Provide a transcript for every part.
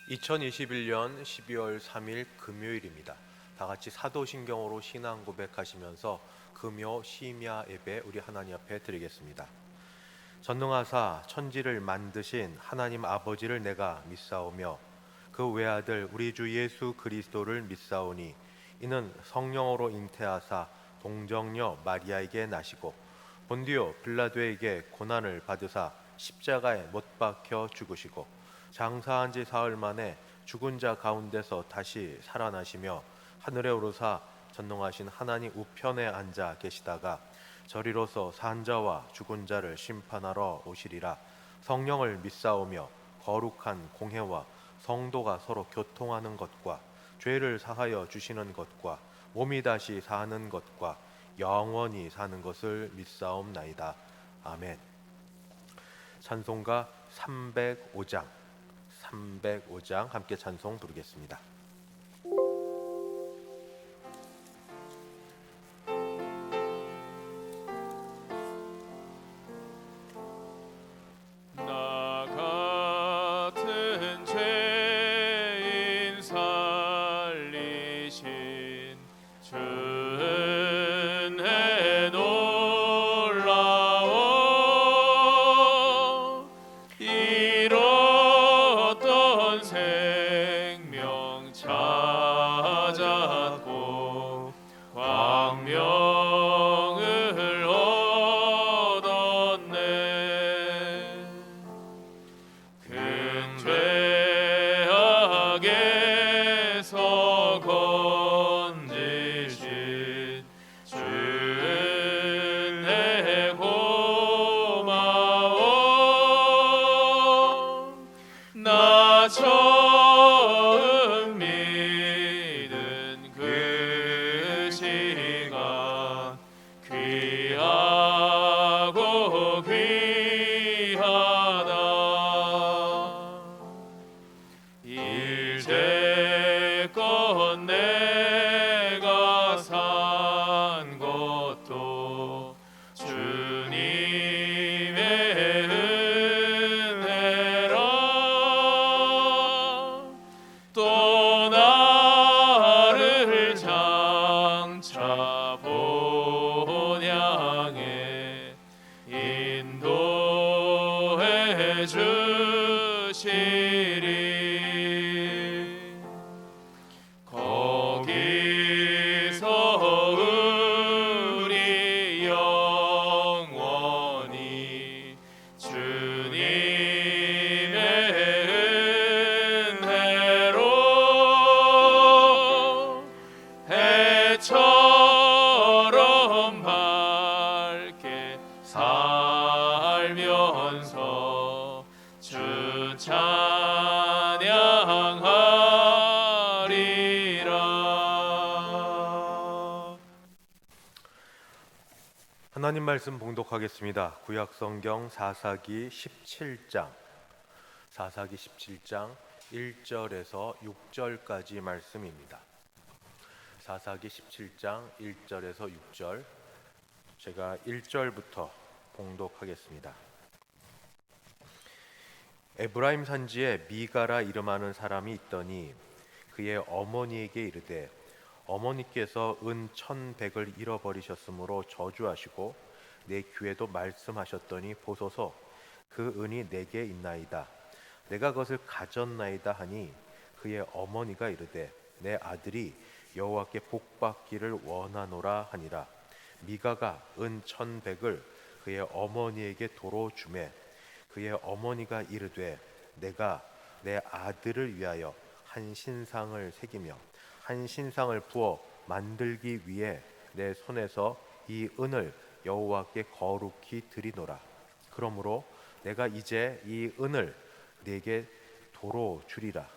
2021년 12월 3일 금요일입니다. 다 같이 사도신경으로 신앙 고백하시면서 금요 심야 예배 우리 하나님 앞에 드리겠습니다. 전능하사 천지를 만드신 하나님 아버지를 내가 믿사오며 그 외아들 우리 주 예수 그리스도를 믿사오니 이는 성령으로 잉태하사 동정녀 마리아에게 나시고 본디오 빌라도에게 고난을 받으사 십자가에 못 박혀 죽으시고 장사한 지 사흘 만에 죽은 자 가운데서 다시 살아나시며 하늘에 오르사 전능하신 하나님 우편에 앉아 계시다가 저리로서 산 자와 죽은 자를 심판하러 오시리라. 성령을 믿사오며 거룩한 공회와 성도가 서로 교통하는 것과 죄를 사하여 주시는 것과 몸이 다시 사는 것과 영원히 사는 것을 믿사옵나이다. 아멘. 찬송가 305장 함께 찬송 부르겠습니다. 나 같은 죄인 살리신 주 은혜 놀라워 잃었던 생명 찾았고 광명을 얻었네. 큰 죄악에서 건지신 주 은혜 고마워. 나 처음 믿은 그 시간 귀하고 귀하다. 이제껏 내가 산 것도 주님의 은혜라. 또 나를 장차 본향에 인도해 주시리. 거기서 우리 영원히 주님의 은혜로 해처럼 밝게 살면서 주 찬양하리라. 하나님 말씀 봉독하겠습니다. 구약성경 사사기 17장 1절에서 6절까지 말씀입니다. 사사기 17장 1절에서 6절, 제가 1절부터 봉독하겠습니다. 에브라임 산지에 미가라 이름하는 사람이 있더니 그의 어머니에게 이르되 어머니께서 은 1,100을 잃어버리셨으므로 저주하시고 내 귀에도 말씀하셨더니 보소서 그 은이 내게 있나이다. 내가 그것을 가졌나이다 하니 그의 어머니가 이르되 내 아들이 여호와께 복받기를 원하노라 하니라. 미가가 은 1,100을 그의 어머니에게 도로 주매 그의 어머니가 이르되 내가 내 아들을 위하여 한 신상을 새기며 한 신상을 부어 만들기 위해 내 손에서 이 은을 여호와께 거룩히 드리노라. 그러므로 내가 이제 이 은을 네게 도로 주리라.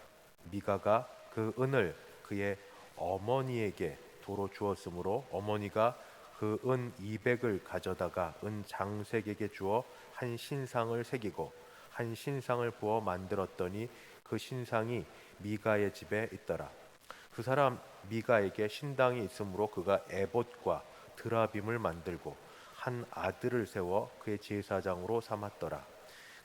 미가가 그 은을 그의 어머니에게 도로 주었으므로 어머니가 그 은 200을 가져다가 은 장색에게 주어 한 신상을 새기고 한 신상을 부어 만들었더니 그 신상이 미가의 집에 있더라. 그 사람 미가에게 신당이 있으므로 그가 에봇과 드라빔을 만들고 한 아들을 세워 그의 제사장으로 삼았더라.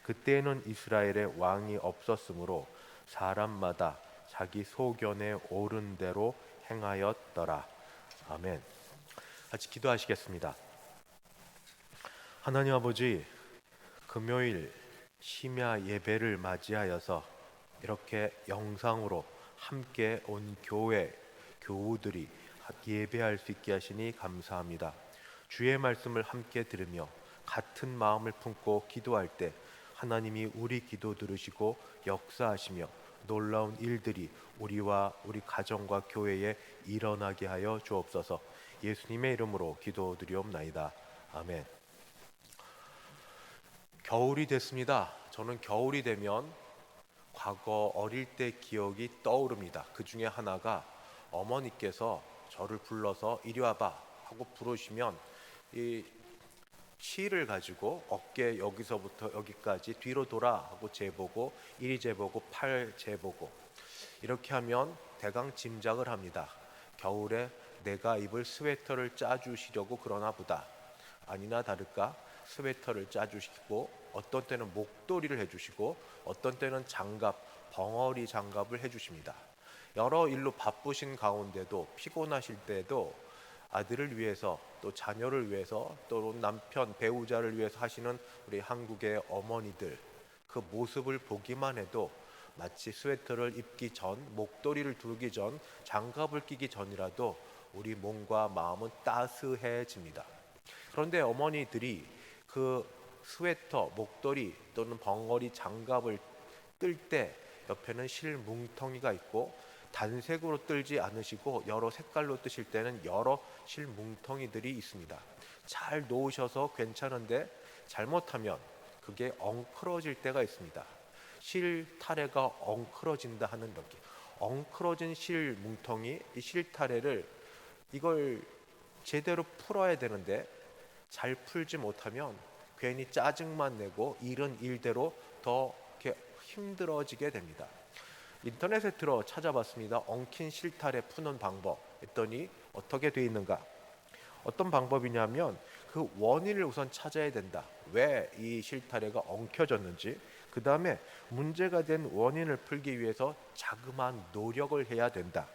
그때에는 이스라엘에 왕이 없었으므로 사람마다 자기 소견에 옳은 대로 행하였더라. 아멘. 같이 기도하시겠습니다. 하나님 아버지, 금요일 심야 예배를 맞이하여서 이렇게 영상으로 함께 온 교회 교우들이 예배할 수 있게 하시니 감사합니다. 주의 말씀을 함께 들으며 같은 마음을 품고 기도할 때 하나님이 우리 기도 들으시고 역사하시며 놀라운 일들이 우리와 우리 가정과 교회에 일어나게 하여 주옵소서. 예수님의 이름으로 기도드리옵나이다. 아멘. 겨울이 됐습니다. 저는 겨울이 되면 과거 어릴 때 기억이 떠오릅니다. 그 중에 하나가 어머니께서 저를 불러서 이리 와봐 하고 부르시면 이 실을 가지고 어깨 여기서부터 여기까지 뒤로 돌아 하고 재보고 이리 재보고 팔 재보고 이렇게 하면 대강 짐작을 합니다. 겨울에 내가 입을 스웨터를 짜주시려고 그러나 보다. 아니나 다를까 스웨터를 짜주시고 어떤 때는 목도리를 해주시고 어떤 때는 장갑, 벙어리 장갑을 해주십니다. 여러 일로 바쁘신 가운데도 피곤하실 때도 아들을 위해서 또 자녀를 위해서 또 남편, 배우자를 위해서 하시는 우리 한국의 어머니들 그 모습을 보기만 해도 마치 스웨터를 입기 전, 목도리를 두르기 전, 장갑을 끼기 전이라도 우리 몸과 마음은 따스해집니다. 그런데 어머니들이 그 스웨터, 목도리 또는 벙어리 장갑을 뜰 때 옆에는 실 뭉텅이가 있고 단색으로 뜰지 않으시고 여러 색깔로 뜨실 때는 여러 실 뭉텅이들이 있습니다. 잘 놓으셔서 괜찮은데 잘못하면 그게 엉클어질 때가 있습니다. 실 타래가 엉클어진다 하는 느낌. 엉클어진 실 뭉텅이, 이 실 타래를 이걸 제대로 풀어야 되는데 잘 풀지 못하면 괜히 짜증만 내고 일은 일대로 더 이렇게 힘들어지게 됩니다. 인터넷에 들어 찾아봤습니다. 엉킨 실타래 푸는 방법 했더니 어떻게 돼 있는가? 어떤 방법이냐면 그 원인을 우선 찾아야 된다. 왜 이 실타래가 엉켜졌는지, 그 다음에 문제가 된 원인을 풀기 위해서 자그마한 노력을 해야 된다.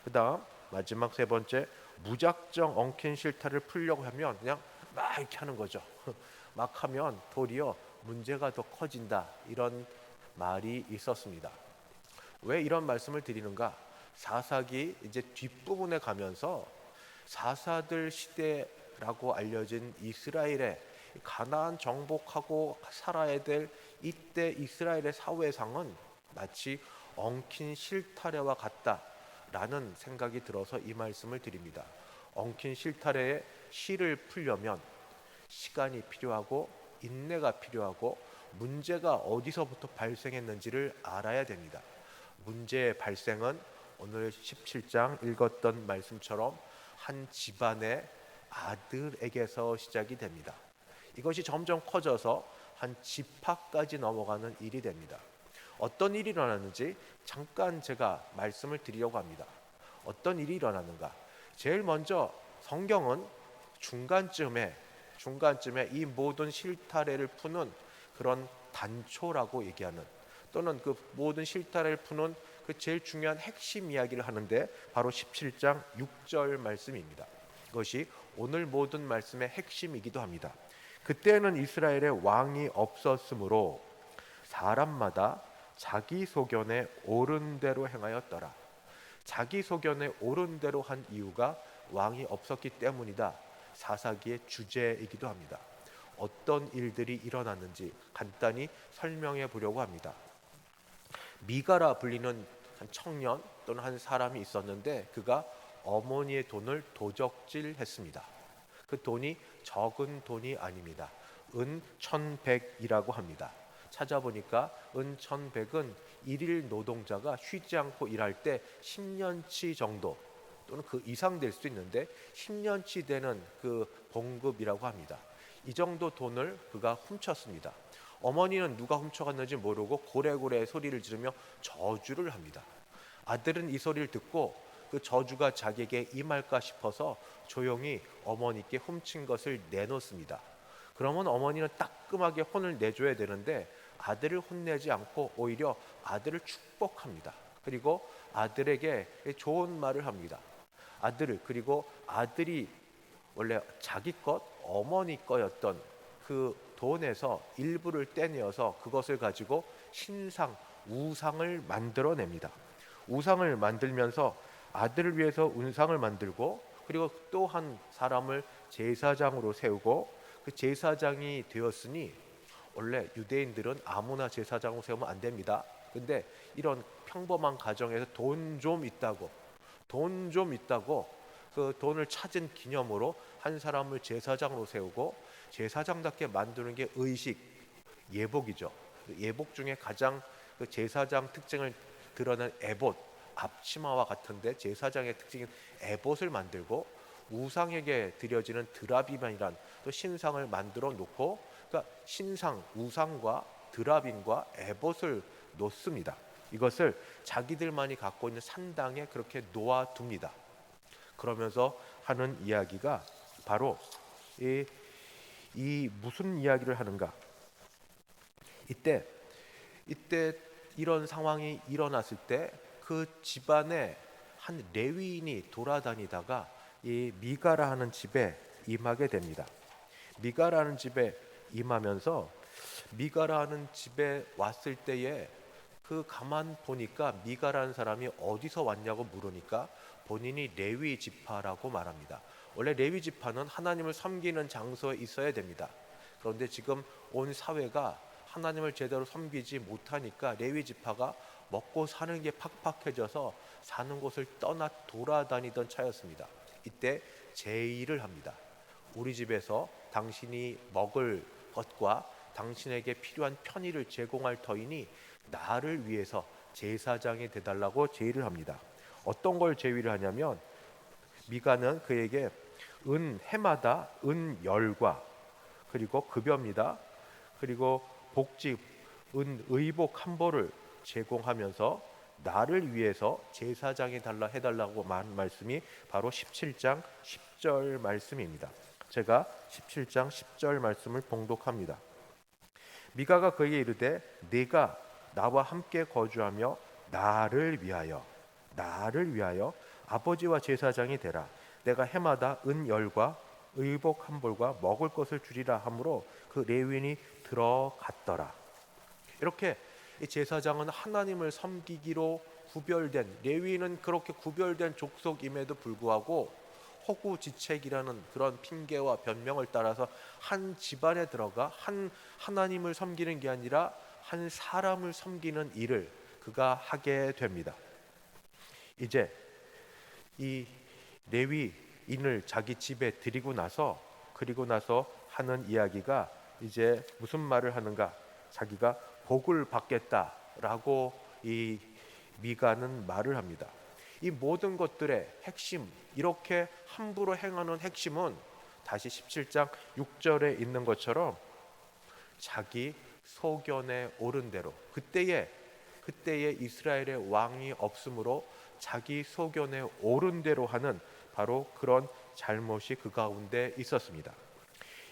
그 다음 마지막 세 번째, 무작정 엉킨 실타래를 풀려고 하면 그냥 막 이렇게 하는 거죠. 막 하면 도리어 문제가 더 커진다. 이런 말이 있었습니다. 왜 이런 말씀을 드리는가? 사사기 이제 뒷부분에 가면서 사사들 시대라고 알려진 이스라엘의 가나안 정복하고 살아야 될 이때 이스라엘의 사회상은 마치 엉킨 실타래와 같다라는 생각이 들어서 이 말씀을 드립니다. 엉킨 실타래의 실을 풀려면 시간이 필요하고 인내가 필요하고 문제가 어디서부터 발생했는지를 알아야 됩니다. 문제의 발생은 오늘 17장 읽었던 말씀처럼 한 집안의 아들에게서 시작이 됩니다. 이것이 점점 커져서 한 지파까지 넘어가는 일이 됩니다. 어떤 일이 일어나는지 잠깐 제가 말씀을 드리려고 합니다. 어떤 일이 일어나는가? 제일 먼저 성경은 중간쯤에 이 모든 실타래를 푸는 그런 단초라고 얘기하는, 또는 그 모든 실타래를 푸는 그 제일 중요한 핵심 이야기를 하는데 바로 17장 6절 말씀입니다. 그것이 오늘 모든 말씀의 핵심이기도 합니다. 그때는 이스라엘에 왕이 없었으므로 사람마다 자기 소견에 옳은 대로 행하였더라. 자기 소견에 옳은 대로 한 이유가 왕이 없었기 때문이다. 사사기의 주제이기도 합니다. 어떤 일들이 일어났는지 간단히 설명해 보려고 합니다. 미가라 불리는 한 청년 또는 한 사람이 있었는데 그가 어머니의 돈을 도적질했습니다. 그 돈이 적은 돈이 아닙니다. 은 1,100이라고 합니다. 찾아보니까 은 1,100은 일일 노동자가 쉬지 않고 일할 때 10년치 정도 또는 그 이상 될 수도 있는데 10년치 되는 그 봉급이라고 합니다. 이 정도 돈을 그가 훔쳤습니다. 어머니는 누가 훔쳐갔는지 모르고 고래고래 소리를 지르며 저주를 합니다. 아들은 이 소리를 듣고 그 저주가 자기에게 임할까 싶어서 조용히 어머니께 훔친 것을 내놓습니다. 그러면 어머니는 따끔하게 혼을 내줘야 되는데 아들을 혼내지 않고 오히려 아들을 축복합니다. 그리고 아들에게 좋은 말을 합니다. 그리고 아들이 원래 자기 것, 어머니 거였던 그 돈에서 일부를 떼내어서 그것을 가지고 우상을 만들어냅니다. 우상을 만들면서 아들을 위해서 우상을 만들고, 그리고 또 한 사람을 제사장으로 세우고, 그 제사장이 되었으니 원래 유대인들은 아무나 제사장으로 세우면 안 됩니다. 근데 이런 평범한 가정에서 돈 좀 있다고 그 돈을 찾은 기념으로 한 사람을 제사장으로 세우고, 제사장답게 만드는 게 예복이죠. 그 예복 중에 가장 그 제사장 특징을 드러낸 에봇, 앞치마와 같은데 제사장의 특징인 에봇을 만들고, 우상에게 드려지는 드라빔이란 또 신상을 만들어 놓고, 그러니까 우상과 드라빔과 에봇을 놓습니다. 이것을 자기들만이 갖고 있는 산당에 그렇게 놓아둡니다. 그러면서 하는 이야기가 바로 이 무슨 이야기를 하는가? 이때 이런 상황이 일어났을 때 그 집안에 한 레위인이 돌아다니다가 이 미가라 하는 집에 임하게 됩니다. 미가라는 집에 임하면서 미가라는 집에 왔을 때에 그 가만 보니까 미가라는 사람이 어디서 왔냐고 물으니까 본인이 레위 지파라고 말합니다. 원래 레위 지파는 하나님을 섬기는 장소에 있어야 됩니다. 그런데 지금 온 사회가 하나님을 제대로 섬기지 못하니까 레위 지파가 먹고 사는 게 팍팍해져서 사는 곳을 떠나 돌아다니던 차였습니다. 이때 제의를 합니다. 우리 집에서 당신이 먹을 것과 당신에게 필요한 편의를 제공할 터이니 나를 위해서 제사장이 되달라고 제의를 합니다. 어떤 걸 제의를 하냐면, 미가는 그에게 해마다 은 열과 그리고 급여입니다. 그리고 의복 한 벌을 제공하면서 나를 위해서 제사장이 해달라고 한 말씀이 바로 17장 10절 말씀입니다. 제가 17장 10절 말씀을 봉독합니다. 미가가 그에게 이르되 네가 나와 함께 거주하며 나를 위하여 아버지와 제사장이 되라. 내가 해마다 은 열과 의복 한 벌과 먹을 것을 주리라 하므로 그 레위인이 들어갔더라. 이렇게 이 제사장은 하나님을 섬기기로 구별된, 레위인은 그렇게 구별된 족속임에도 불구하고 허구지책이라는 그런 핑계와 변명을 따라서 한 집안에 들어가 하나님을 섬기는 게 아니라 한 사람을 섬기는 일을 그가 하게 됩니다. 이제 이 레위인을 자기 집에 그리고 나서 하는 이야기가 이제 무슨 말을 하는가? 자기가 복을 받겠다라고 이 미가는 말을 합니다. 이 모든 것들의 핵심, 이렇게 함부로 행하는 핵심은 다시 17장 6절에 있는 것처럼 자기 소견에 오른 대로, 그때에 이스라엘의 왕이 없으므로 자기 소견에 오른 대로 하는 바로 그런 잘못이 그 가운데 있었습니다.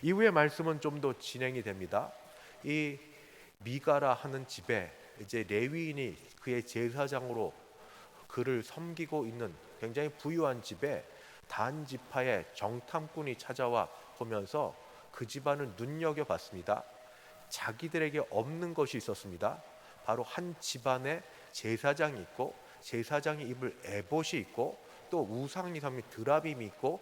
이후의 말씀은 좀 더 진행이 됩니다. 이 미가라 하는 집에 이제 레위인이 그의 제사장으로 그를 섬기고 있는 굉장히 부유한 집에 단 지파의 정탐꾼이 찾아와 보면서 그 집안을 눈여겨봤습니다. 자기들에게 없는 것이 있었습니다. 바로 한 집안에 제사장이 있고, 제사장이 입을 에봇이 있고, 또 우상이 섬긴 드라빔이 있고,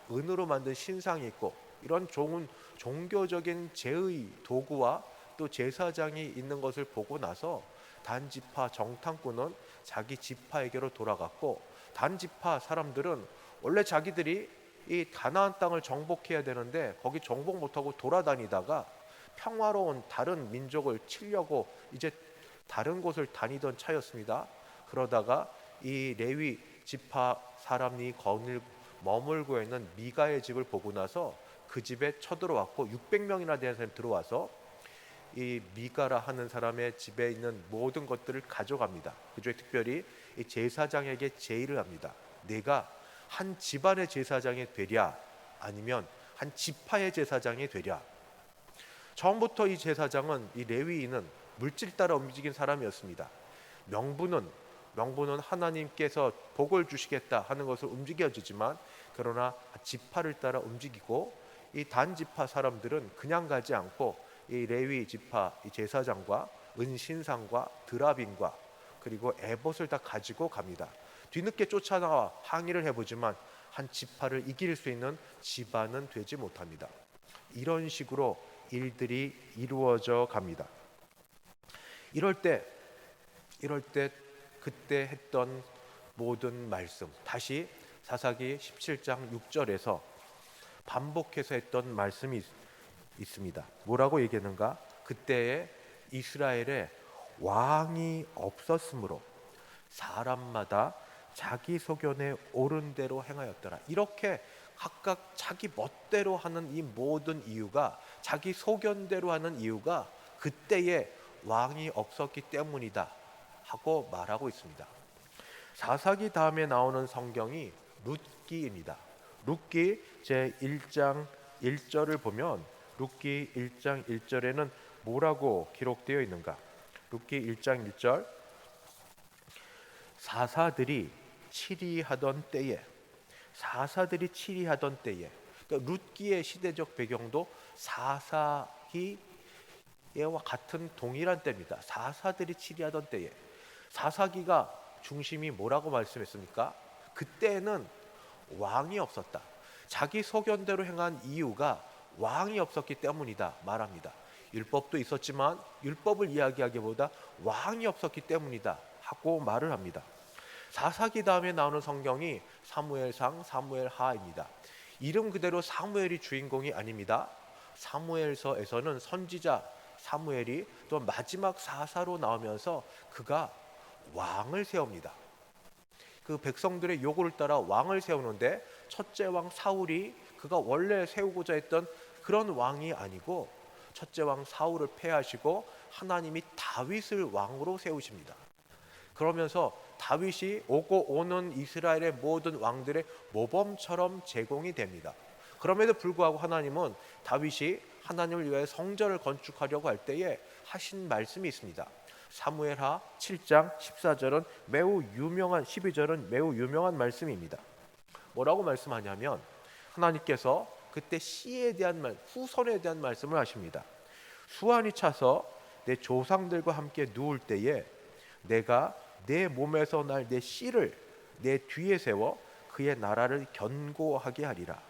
은으로 만든 신상이 있고, 이런 좋은 종교적인 제의 도구와 또 제사장이 있는 것을 보고 나서 단지파 정탐꾼은 자기 지파에게로 돌아갔고, 단지파 사람들은 원래 자기들이 이 가나안 땅을 정복해야 되는데 거기 정복 못하고 돌아다니다가 평화로운 다른 민족을 치려고 이제 다른 곳을 다니던 차였습니다. 그러다가 이 레위 지파 사람이 머물고 있는 미가의 집을 보고 나서 그 집에 쳐들어왔고 600명이나 되는 사람이 들어와서 이 미가라 하는 사람의 집에 있는 모든 것들을 가져갑니다. 그중에 특별히 이 제사장에게 제의를 합니다. 내가 한 집안의 제사장이 되랴, 아니면 한 지파의 제사장이 되랴. 처음부터 이 제사장은, 이 레위인은 물질 따라 움직인 사람이었습니다. 명분은 하나님께서 복을 주시겠다 하는 것을 움직여지지만, 그러나 지파를 따라 움직이고, 이 단지파 사람들은 그냥 가지 않고 이 레위 지파 이 제사장과 은신상과 드라빔과 그리고 에봇을 다 가지고 갑니다. 뒤늦게 쫓아나와 항의를 해보지만 한 지파를 이길 수 있는 집안은 되지 못합니다. 이런 식으로 일들이 이루어져 갑니다. 이럴 때 그때 했던 모든 말씀, 다시 사사기 17장 6절에서 반복해서 했던 말씀이 있습니다. 뭐라고 얘기하는가? 그때에 이스라엘에 왕이 없었으므로 사람마다 자기 소견에 옳은 대로 행하였더라. 이렇게 각각 자기 멋대로 하는 이 모든 이유가, 자기 소견대로 하는 이유가 그때에 왕이 없었기 때문이다 하고 말하고 있습니다. 사사기 다음에 나오는 성경이 룻기입니다. 룻기 제1장 1절을 보면 룻기 1장 1절에는 뭐라고 기록되어 있는가? 룻기 1장 1절, 사사들이 치리하던 때에, 그러니까 룻기의 시대적 배경도 사사기와 같은 동일한 때입니다. 사사들이 치리하던 때에, 사사기가 중심이 뭐라고 말씀했습니까? 그때는 왕이 없었다. 자기 소견대로 행한 이유가 왕이 없었기 때문이다 말합니다. 율법도 있었지만 율법을 이야기하기보다 왕이 없었기 때문이다 하고 말을 합니다. 사사기 다음에 나오는 성경이 사무엘상, 사무엘하입니다. 이름 그대로 사무엘이 주인공이 아닙니다. 사무엘서에서는 선지자 사무엘이 또 마지막 사사로 나오면서 그가 왕을 세웁니다. 그 백성들의 요구를 따라 왕을 세우는데, 첫째 왕 사울이 그가 원래 세우고자 했던 그런 왕이 아니고 첫째 왕 사울을 패하시고 하나님이 다윗을 왕으로 세우십니다. 그러면서 다윗이 오고 오는 이스라엘의 모든 왕들의 모범처럼 제공이 됩니다. 그럼에도 불구하고 하나님은 다윗이 하나님을 위해 성전을 건축하려고 할 때에 하신 말씀이 있습니다. 사무엘하 7장 14절은 매우 유명한, 12절은 매우 유명한 말씀입니다. 뭐라고 말씀하냐면, 하나님께서 그때 씨에 대한 후손에 대한 말씀을 하십니다. 수완이 차서 내 조상들과 함께 누울 때에 내가 내 몸에서 날 내 씨를 내 뒤에 세워 그의 나라를 견고하게 하리라.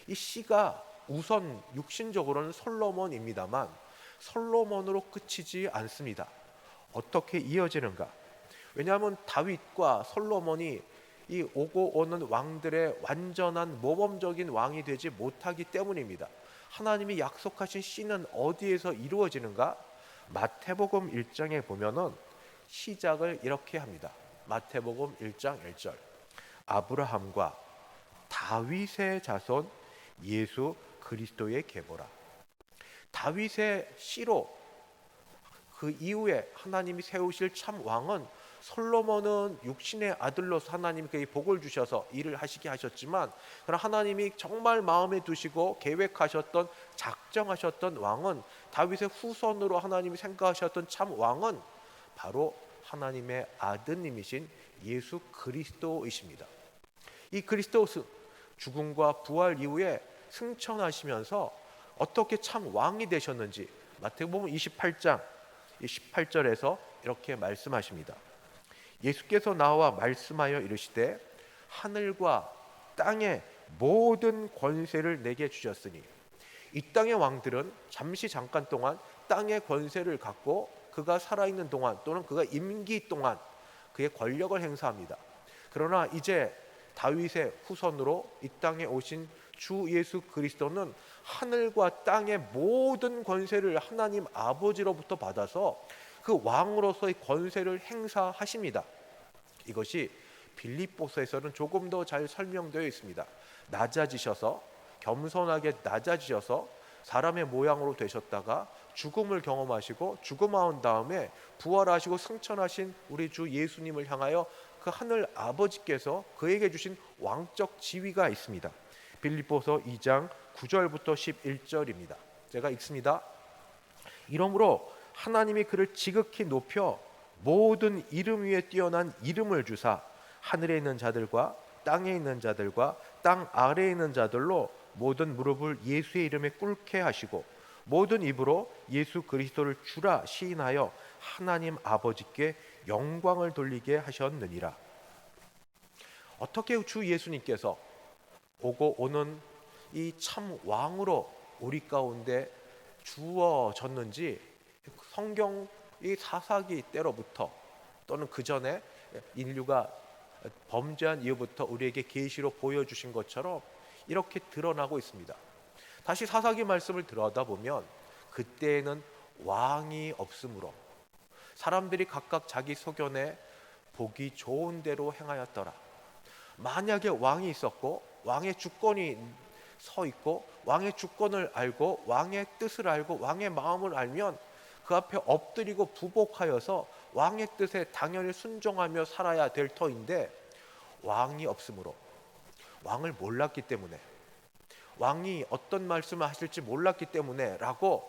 이 씨가 우선 육신적으로는 솔로몬입니다만 솔로몬으로 끝이지 않습니다. 어떻게 이어지는가? 왜냐하면 다윗과 솔로몬이 이 오고 오는 왕들의 완전한 모범적인 왕이 되지 못하기 때문입니다. 하나님이 약속하신 씨는 어디에서 이루어지는가? 마태복음 1장에 보면은 시작을 이렇게 합니다. 마태복음 1장 1절, 아브라함과 다윗의 자손 예수 그리스도의 계보라. 다윗의 씨로 그 이후에 하나님이 세우실 참 왕은, 솔로몬은 육신의 아들로서 하나님이 그에게 복을 주셔서 일을 하시게 하셨지만, 그러나 하나님이 정말 마음에 두시고 계획하셨던, 작정하셨던 왕은, 다윗의 후손으로 하나님이 생각하셨던 참 왕은 바로 하나님의 아드님이신 예수 그리스도이십니다. 이 그리스도 죽음과 부활 이후에 승천하시면서 어떻게 참 왕이 되셨는지 마태복음 28장 18절에서 이렇게 말씀하십니다. 예수께서 나와 말씀하여 이르시되 하늘과 땅의 모든 권세를 내게 주셨으니, 이 땅의 왕들은 잠깐 동안 땅의 권세를 갖고 그가 살아있는 동안 또는 그가 임기 동안 그의 권력을 행사합니다. 그러나 이제 다윗의 후손으로 이 땅에 오신 주 예수 그리스도는 하늘과 땅의 모든 권세를 하나님 아버지로부터 받아서 그 왕으로서의 권세를 행사하십니다. 이것이 빌립보서에서는 조금 더 잘 설명되어 있습니다. 낮아지셔서, 겸손하게 낮아지셔서 사람의 모양으로 되셨다가 죽음을 경험하시고 죽음하온 다음에 부활하시고 승천하신 우리 주 예수님을 향하여 그 하늘 아버지께서 그에게 주신 왕적 지위가 있습니다. 빌립보서 2장 9절부터 11절입니다. 제가 읽습니다. 이러므로 하나님이 그를 지극히 높여 모든 이름 위에 뛰어난 이름을 주사 하늘에 있는 자들과 땅에 있는 자들과 땅 아래에 있는 자들로 모든 무릎을 예수의 이름에 꿇게 하시고 모든 입으로 예수 그리스도를 주라 시인하여 하나님 아버지께 영광을 돌리게 하셨느니라. 어떻게 주 예수님께서 오고 오는 이 참 왕으로 우리 가운데 주어졌는지 성경 이 사사기 때로부터 또는 그 전에 인류가 범죄한 이후부터 우리에게 계시로 보여주신 것처럼 이렇게 드러나고 있습니다. 다시 사사기 말씀을 들여다보면 그때에는 왕이 없으므로 사람들이 각각 자기 소견에 보기 좋은 대로 행하였더라. 만약에 왕이 있었고 왕의 주권이 서 있고 왕의 주권을 알고 왕의 뜻을 알고 왕의 마음을 알면 그 앞에 엎드리고 부복하여서 왕의 뜻에 당연히 순종하며 살아야 될 터인데 왕이 없으므로 왕을 몰랐기 때문에 왕이 어떤 말씀을 하실지 몰랐기 때문에 라고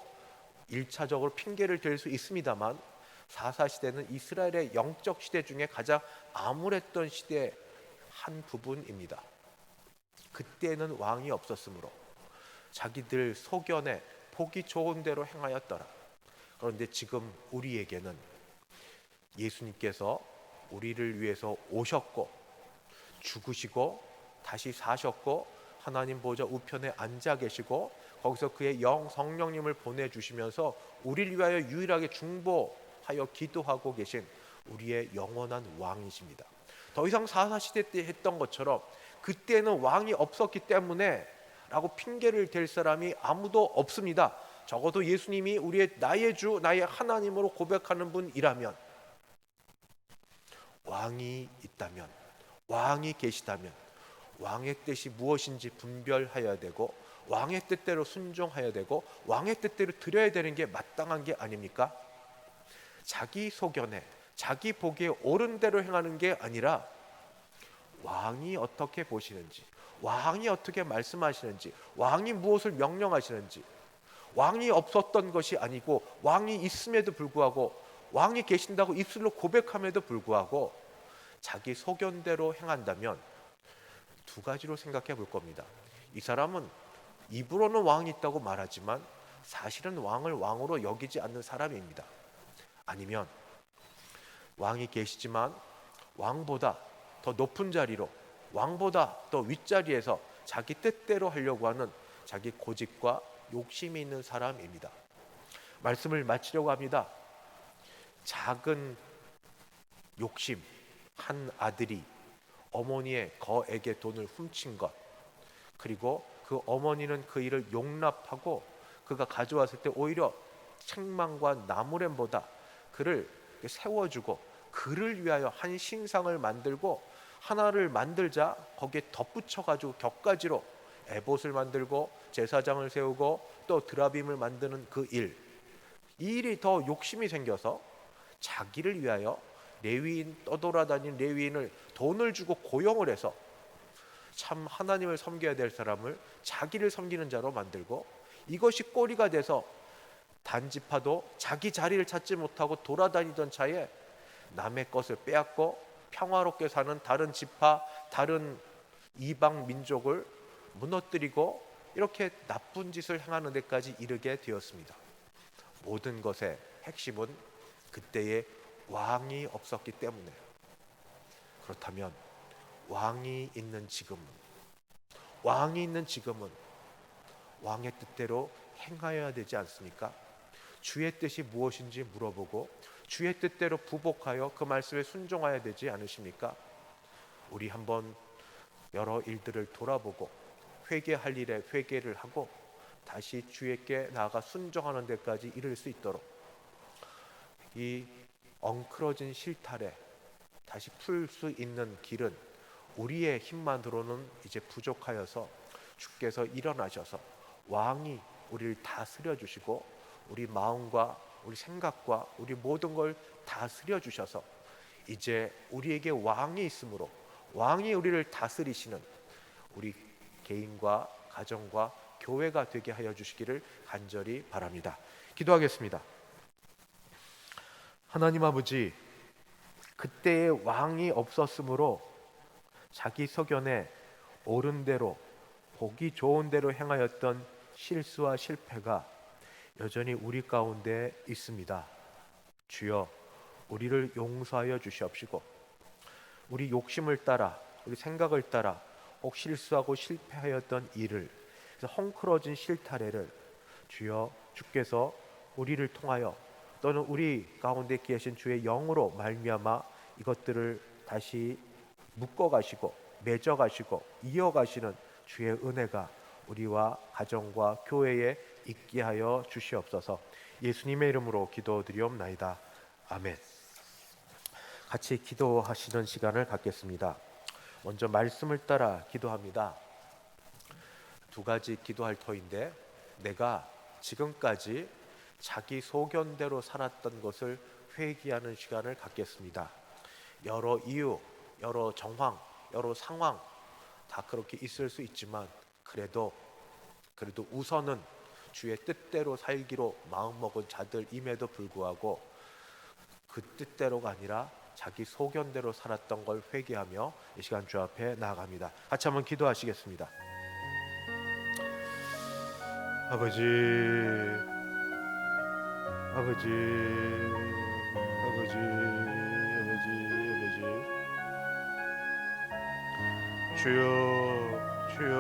1차적으로 핑계를 댈 수 있습니다만 사사시대는 이스라엘의 영적 시대 중에 가장 암울했던 시대의 한 부분입니다. 그때는 왕이 없었으므로 자기들 소견에 보기 좋은 대로 행하였더라. 그런데 지금 우리에게는 예수님께서 우리를 위해서 오셨고 죽으시고 다시 사셨고 하나님 보좌 우편에 앉아 계시고 거기서 그의 영 성령님을 보내주시면서 우리를 위하여 유일하게 중보하여 기도하고 계신 우리의 영원한 왕이십니다. 더 이상 사사시대 때 했던 것처럼 그때는 왕이 없었기 때문에 라고 핑계를 댈 사람이 아무도 없습니다. 적어도 예수님이 우리의 나의 주 나의 하나님으로 고백하는 분이라면, 왕이 있다면, 왕이 계시다면 왕의 뜻이 무엇인지 분별해야 되고 왕의 뜻대로 순종해야 되고 왕의 뜻대로 드려야 되는 게 마땅한 게 아닙니까? 자기 소견에 자기 보기에 옳은 대로 행하는 게 아니라 왕이 어떻게 보시는지, 왕이 어떻게 말씀하시는지, 왕이 무엇을 명령하시는지, 왕이 없었던 것이 아니고 왕이 있음에도 불구하고 왕이 계신다고 입술로 고백함에도 불구하고 자기 소견대로 행한다면 두 가지로 생각해 볼 겁니다. 이 사람은 입으로는 왕이 있다고 말하지만 사실은 왕을 왕으로 여기지 않는 사람입니다. 아니면 왕이 계시지만 왕보다 더 높은 자리로, 왕보다 더 윗자리에서 자기 뜻대로 하려고 하는 자기 고집과 욕심이 있는 사람입니다. 말씀을 마치려고 합니다. 작은 욕심, 한 아들이 어머니의 거액의 돈을 훔친 것, 그리고 그 어머니는 그 일을 용납하고 그가 가져왔을 때 오히려 책망과 나무램보다 그를 세워주고 그를 위하여 한 신상을 만들고 하나를 만들자 거기에 덧붙여가지고 격가지로 에봇을 만들고 제사장을 세우고 또 드라빔을 만드는 그 일, 이 일이 더 욕심이 생겨서 자기를 위하여 레위인, 떠돌아다니는 레위인을 돈을 주고 고용을 해서 참 하나님을 섬겨야 될 사람을 자기를 섬기는 자로 만들고, 이것이 꼬리가 돼서 단지파도 자기 자리를 찾지 못하고 돌아다니던 차에 남의 것을 빼앗고 평화롭게 사는 다른 지파, 다른 이방 민족을 무너뜨리고 이렇게 나쁜 짓을 행하는 데까지 이르게 되었습니다. 모든 것의 핵심은 그때의 왕이 없었기 때문에. 그렇다면 왕이 있는 지금은 왕의 뜻대로 행하여야 되지 않습니까? 주의 뜻이 무엇인지 물어보고 주의 뜻대로 부복하여 그 말씀에 순종해야 되지 않으십니까? 우리 한번 여러 일들을 돌아보고 회개할 일에 회개를 하고 다시 주께 나아가 순종하는 데까지 이를 수 있도록 이 엉클어진 실타래 다시 풀 수 있는 길은 우리의 힘만으로는 이제 부족하여서 주께서 일어나셔서 왕이 우리를 다스려 주시고 우리 마음과 우리 생각과 우리 모든 걸 다스려 주셔서 이제 우리에게 왕이 있으므로 왕이 우리를 다스리시는 우리 개인과 가정과 교회가 되게 하여 주시기를 간절히 바랍니다. 기도하겠습니다. 하나님 아버지, 그때의 왕이 없었으므로 자기 소견에 옳은 대로 보기 좋은 대로 행하였던 실수와 실패가 여전히 우리 가운데 있습니다. 주여, 우리를 용서하여 주시옵시고, 우리 욕심을 따라, 우리 생각을 따라 혹 실수하고 실패하였던 일을, 그래서 헝클어진 실타래를 주여, 주께서 우리를 통하여 또는 우리 가운데 계신 주의 영으로 말미암아 이것들을 다시 묶어가시고 맺어가시고 이어가시는 주의 은혜가 우리와 가정과 교회에 있게 하여 주시옵소서. 예수님의 이름으로 기도드리옵나이다. 아멘. 같이 기도하시는 시간을 갖겠습니다. 먼저 말씀을 따라 기도합니다. 두 가지 기도할 터인데, 내가 지금까지 자기 소견대로 살았던 것을 회개하는 시간을 갖겠습니다. 여러 이유, 여러 정황, 여러 상황 다 그렇게 있을 수 있지만 그래도 우선은 주의 뜻대로 살기로 마음먹은 자들임에도 불구하고 그 뜻대로가 아니라 자기 소견대로 살았던 걸 회개하며 이 시간 주 앞에 나아갑니다. 같이 한번 기도하시겠습니다. 아버지, 아버지, 아버지, 아버지, 아버지, 주여, 주여,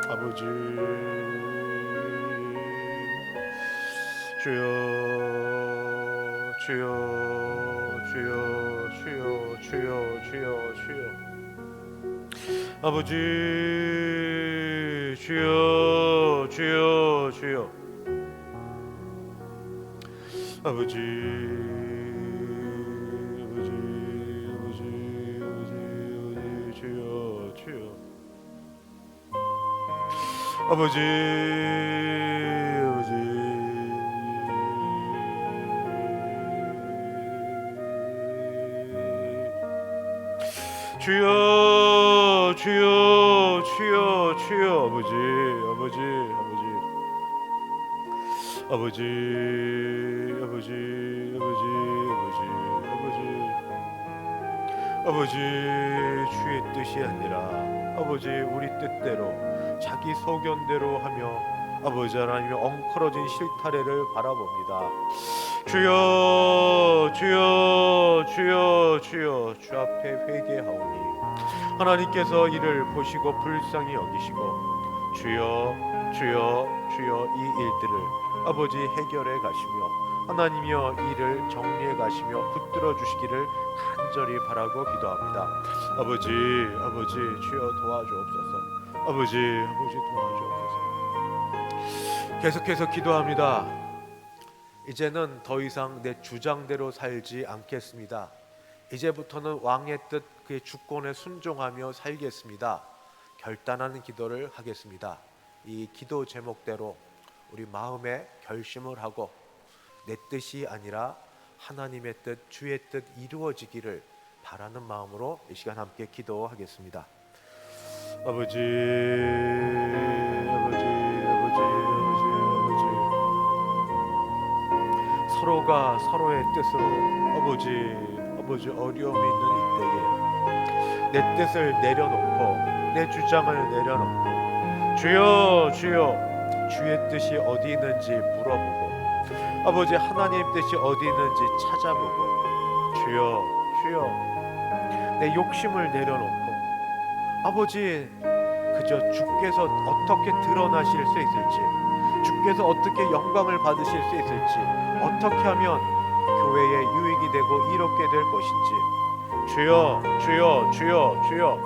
아버지, 주여, 주여, 주여, 주여, 주여, 주여, 주여, 아버지, 주여, 주여, 주여, 아버지, 아버지, 아버지, 아버지, 주여, 주여, 아버지, 아버지, 주여, 주여, 주여, 주여, 아버지, 아버지, 아버지, 아버지, 아버지, 아버지, 아버지, 아버지, 아버지, 주의 뜻이 아니라 아버지 우리 뜻대로 자기 소견대로 하며 아버지 하나님의 엉클어진 실타래를 바라봅니다. 주여, 주여, 주여, 주여, 주 앞에 회개하오니 하나님께서 이를 보시고 불쌍히 여기시고 주여, 주여, 주여 이 일들을 아버지 해결해 가시며 하나님이여 이를 정리해 가시며 붙들어 주시기를 간절히 바라고 기도합니다. 아버지, 아버지, 주여 도와주옵소서. 아버지, 아버지 도와주옵소서. 계속해서 기도합니다. 이제는 더 이상 내 주장대로 살지 않겠습니다. 이제부터는 왕의 뜻, 그의 주권에 순종하며 살겠습니다. 결단하는 기도를 하겠습니다. 이 기도 제목대로 우리 마음에 결심을 하고 내 뜻이 아니라 하나님의 뜻, 주의 뜻 이루어지기를 바라는 마음으로 이 시간 함께 기도하겠습니다. 아버지, 아버지, 아버지, 아버지, 아버지, 서로가 서로의 뜻으로 아버지 어려움이 있는 이때에 내 뜻을 내려놓고 내 주장을 내려놓고 주여, 주여, 주의 뜻이 어디 있는지 물어보고 아버지 하나님 뜻이 어디 있는지 찾아보고 주여, 주여, 내 욕심을 내려놓고 아버지 그저 주께서 어떻게 드러나실 수 있을지, 주께서 어떻게 영광을 받으실 수 있을지, 어떻게 하면 교회에 유익이 되고 이롭게 될 것인지 주여, 주여, 주여, 주여,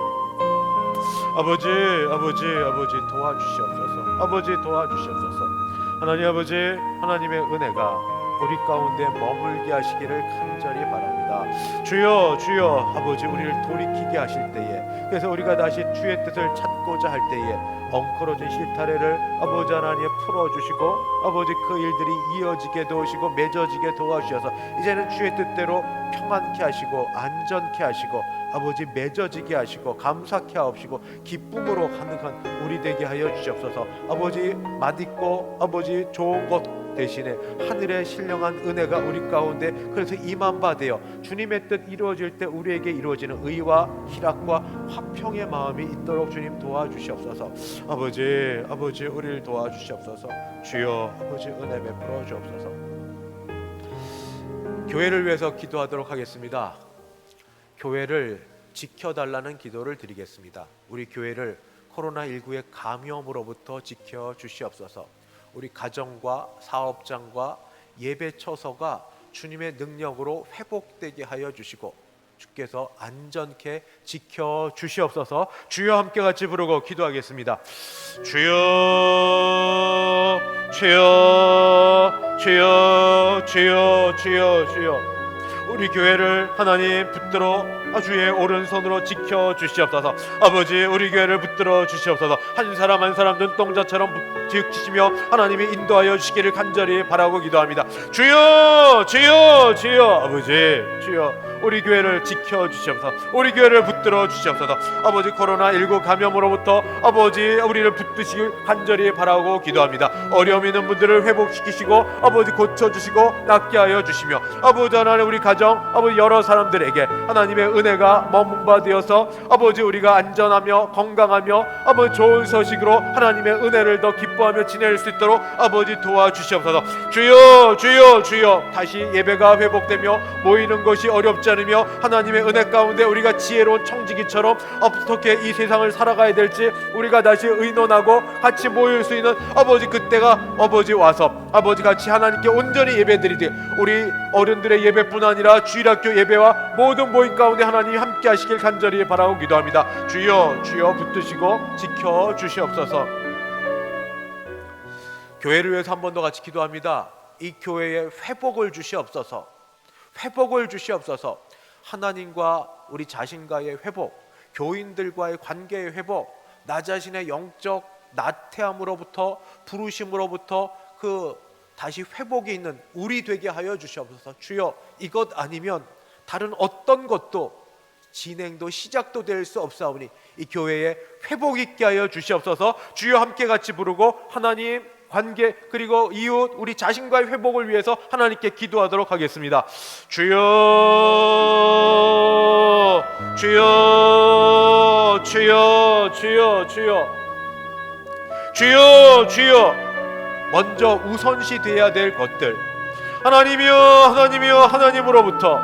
아버지, 아버지, 아버지 도와주시옵소서. 아버지 도와주시옵소서. 하나님 아버지, 하나님의 은혜가 우리 가운데 머물게 하시기를 간절히 바랍니다. 주여, 주여, 아버지 우리를 돌이키게 하실 때에, 그래서 우리가 다시 주의 뜻을 찾고자 할 때에 엉클어진 실타래를 아버지 하나님 풀어주시고 아버지 그 일들이 이어지게 도우시고 맺어지게 도와주셔서 이제는 주의 뜻대로 평안케 하시고 안전케 하시고 아버지 맺어지게 하시고 감사케 하옵시고 기쁨으로 가득한 우리 되게 하여 주시옵소서. 아버지 맛있고 아버지 좋은 것 대신에 하늘의 신령한 은혜가 우리 가운데 그래서 임함받아요. 주님의 뜻 이루어질 때 우리에게 이루어지는 의와 희락과 화평의 마음이 있도록 주님 도와주시옵소서. 아버지 우리를 도와주시옵소서. 주여 아버지 은혜 베풀어 주옵소서. 교회를 위해서 기도하도록 하겠습니다. 교회를 지켜달라는 기도를 드리겠습니다. 우리 교회를 코로나19의 감염으로부터 지켜주시옵소서. 우리 가정과 사업장과 예배처소가 주님의 능력으로 회복되게 하여 주시고 주께서 안전케 지켜주시옵소서. 주여 함께 같이 부르고 기도하겠습니다. 주여 주여 주여 주여 주여 주여 우리 교회를 하나님 붙들어 주의 오른손으로 지켜주시옵소서. 아버지 우리 교회를 붙들어 주시옵소서. 한 사람 한 사람 눈동자처럼 지키시며 하나님이 인도하여 주시기를 간절히 바라고 기도합니다. 주여 주여 주여 아버지 주여 우리 교회를 지켜주시옵소서. 우리 교회를 붙들어 주시옵소서. 아버지 코로나19 감염으로부터 아버지 우리를 붙드시길 간절히 바라고 기도합니다. 어려움 있는 분들을 회복시키시고 아버지 고쳐주시고 낫게 하여 주시며 아버지 하나님 우리 가정 아버지 여러 사람들에게 하나님의 은혜가 머문 되어서 아버지 우리가 안전하며 건강하며 아버지 좋은 소식으로 하나님의 은혜를 더 기뻐하며 지낼 수 있도록 아버지 도와주시옵소서. 주여 주여 주여 다시 예배가 회복되며 모이는 것이 어렵지 않으며 하나님의 은혜 가운데 우리가 지혜로운 청지기처럼 어떻게 이 세상을 살아가야 될지 우리가 다시 의논하고 같이 모일 수 있는 아버지 그때가 아버지 와서 아버지 같이 하나님께 온전히 예배드리되 우리 어른들의 예배뿐 아니라 주일학교 예배와 모든 모임 가운데 하나님이 함께 하시길 간절히 바라고 기도합니다. 주여 주여 붙드시고 지켜주시옵소서. 교회를 위해서 한 번 더 같이 기도합니다. 이 교회에 회복을 주시옵소서. 회복을 주시옵소서. 하나님과 우리 자신과의 회복, 교인들과의 관계의 회복, 나 자신의 영적 나태함으로부터 부르심으로부터 다시 회복이 있는 우리 되게 하여 주시옵소서. 주여 이것 아니면 다른 어떤 것도 진행도 시작도 될 수 없사오니 이 교회에 회복 있게 하여 주시옵소서. 주여 함께 같이 부르고 하나님 관계 그리고 이웃 우리 자신과의 회복을 위해서 하나님께 기도하도록 하겠습니다. 주여 주여 주여 주여 주여 주여 주여 먼저 우선시 돼야 될 것들 하나님이여 하나님이여 하나님으로부터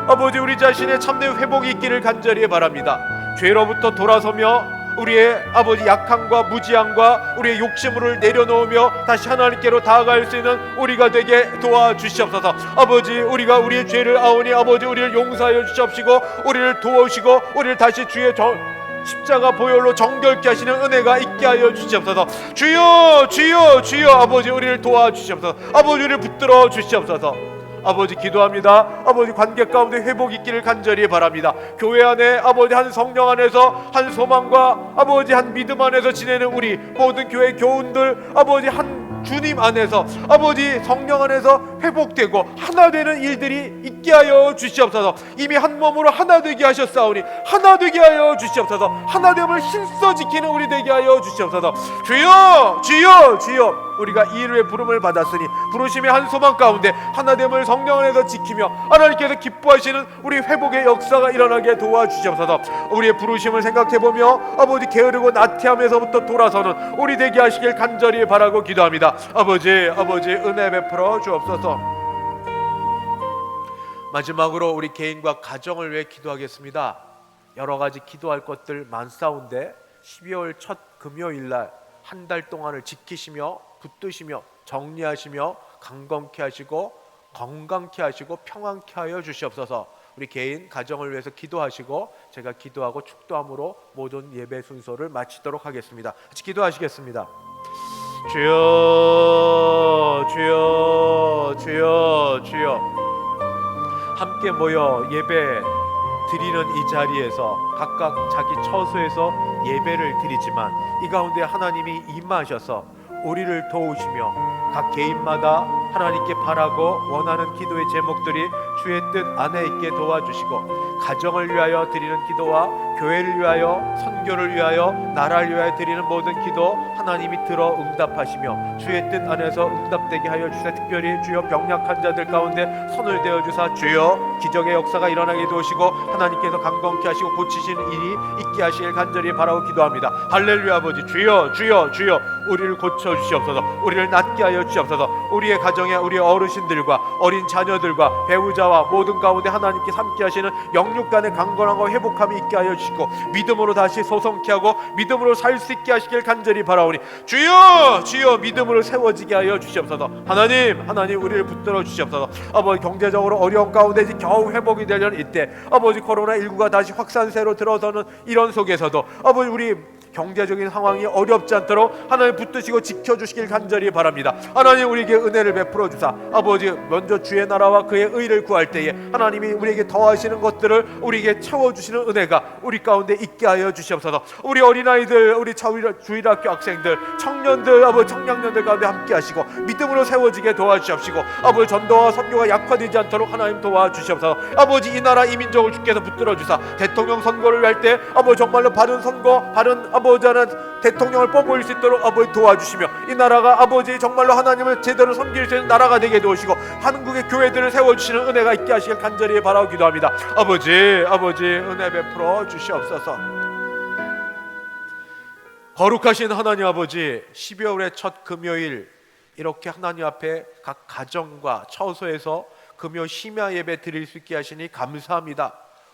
아버지 우리 자신의 참된 회복이 있기를 간절히 바랍니다. 죄로부터 돌아서며 우리의 아버지 약함과 무지함과 우리의 욕심을 내려놓으며 다시 하나님께로 다가갈 수 있는 우리가 되게 도와주시옵소서. 아버지 우리가 우리의 죄를 아오니 아버지 우리를 용서하여 주시옵시고 우리를 도우시고 우리를 다시 주의 십자가 보혈로 정결케 하시는 은혜가 있게 하여 주시옵소서. 주여 주여 주여 아버지 우리를 도와주시옵소서. 아버지 우리를 붙들어 주시옵소서. 아버지 기도합니다. 아버지 관계 가운데 회복 있기를 간절히 바랍니다. 교회 안에 아버지 한 성령 안에서 한 소망과 아버지 한 믿음 안에서 지내는 우리 모든 교회 교훈들 아버지 한 주님 안에서 아버지 성령 안에서 회복되고 하나 되는 일들이 있게 하여 주시옵소서. 이미 한 몸으로 하나 되게 하셨사오니 하나 되게 하여 주시옵소서. 하나됨을 힘써 지키는 우리 되게 하여 주시옵소서. 주여 주여 주여 우리가 이루의 부름을 받았으니 부르심의 한 소망 가운데 하나됨을 성령 안에서 지키며 하나님께서 기뻐하시는 우리 회복의 역사가 일어나게 도와주시옵소서. 우리의 부르심을 생각해보며 아버지 게으르고 나태함에서부터 돌아서는 우리 되게 하시길 간절히 바라고 기도합니다. 아버지 은혜 베풀어 주옵소서. 마지막으로 우리 개인과 가정을 위해 기도하겠습니다. 여러 가지 기도할 것들 많사온데 12월 첫 금요일날 한 달 동안을 지키시며 붙드시며 정리하시며 강건케 하시고 건강케 하시고 평안케 하여 주시옵소서. 우리 개인 가정을 위해서 기도하시고 제가 기도하고 축도함으로 모든 예배 순서를 마치도록 하겠습니다. 같이 기도하시겠습니다. 주여 주여 주여 주여 함께 모여 예배 드리는 이 자리에서 각각 자기 처소에서 예배를 드리지만 이 가운데 하나님이 임하셔서 우리를 도우시며 각 개인마다 하나님께 바라고 원하는 기도의 제목들이 주의 뜻 안에 있게 도와주시고 가정을 위하여 드리는 기도와 교회를 위하여, 선교를 위하여, 나라를 위하여 드리는 모든 기도 하나님이 들어 응답하시며 주의 뜻 안에서 응답되게 하여 주사. 특별히 주여 병약한 자들 가운데 손을 대어 주사 주여 기적의 역사가 일어나게 도우시고 하나님께서 강건케 하시고 고치시는 일이 있게 하시길 간절히 바라고 기도합니다. 할렐루야. 아버지 주여 주여 주여 우리를 고쳐 주시옵소서. 우리를 낫게 하여 주시옵소서. 우리의 가정에 우리 어르신들과 어린 자녀들과 배우자와 모든 가운데 하나님께 함께 하시는 영육 간의 강건함과 회복함이 있게 하여 주시고 믿음으로 다시 소성케 하고 믿음으로 살 수 있게 하시길 간절히 바라오니 주여 주여 믿음으로 세워지게 하여 주시옵소서. 하나님 우리를 붙들어 주시옵소서. 아버지 경제적으로 어려운 가운데 겨우 회복이 되려는 이때 아버지 코로나19가 다시 확산세로 들어서는 이런 속에서도 아버지 우리 경제적인 상황이 어렵지 않도록 하나님 붙드시고 지켜주시길 간절히 바랍니다. 하나님 우리에게 은혜를 베풀어 주사 아버지 먼저 주의 나라와 그의 의를 구할 때에 하나님이 우리에게 더하시는 것들을 우리에게 채워주시는 은혜가 우리 가운데 있게 하여 주시옵소서. 우리 어린아이들, 우리 주일학교 학생들, 청년들, 아버지 청년들 가운데 함께 하시고 믿음으로 세워지게 도와주시옵시고 아버지 전도와 선교가 약화되지 않도록 하나님 도와주시옵소서. 아버지 이 나라 이 민족을 주께서 붙들어 주사 대통령 선거를 할 때 아버지 정말로 바른 선거, 바른 아버지 하는 대통령을 뽑을 수 있도록 아버지 도와주시며 이 나라가 아버지 정말로 하나님을 제대로 섬길 수 있는 나라가 되게 도우시고 한국의 교회들을 세워주시는 은혜가 있게 하시길 간절히 바라고 기도합니다. 아버지 은혜 베풀어 주시옵소서. 거룩하신 하나님 아버지 12월의 첫 금요일 이렇게 하나님 앞에 각 가정과 처소에서 금요 심야 예배 드릴 수 있게 하시니 감사합니다.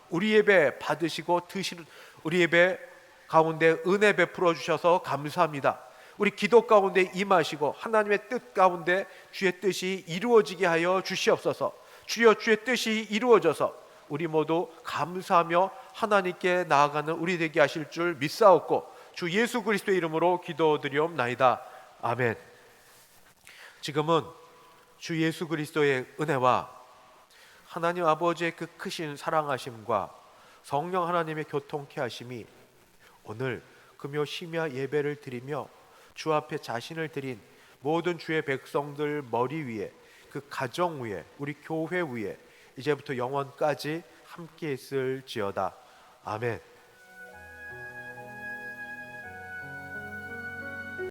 우리 예배 받으시고 드시는 우리 예배 가운데 은혜 베풀어 주셔서 감사합니다. 우리 기도 가운데 임하시고 하나님의 뜻 가운데 주의 뜻이 이루어지게 하여 주시옵소서. 주여 주의 뜻이 이루어져서 우리 모두 감사하며 하나님께 나아가는 우리 되게 하실 줄 믿사옵고 주 예수 그리스도의 이름으로 기도드리옵나이다. 아멘. 지금은 주 예수 그리스도의 은혜와 하나님 아버지의 그 크신 사랑하심과 성령 하나님의 교통케 하심이 오늘 금요 심야 예배를 드리며 주 앞에 자신을 드린 모든 주의 백성들 머리 위에 그 가정 위에 우리 교회 위에 이제부터 영원까지 함께 있을지어다. 아멘.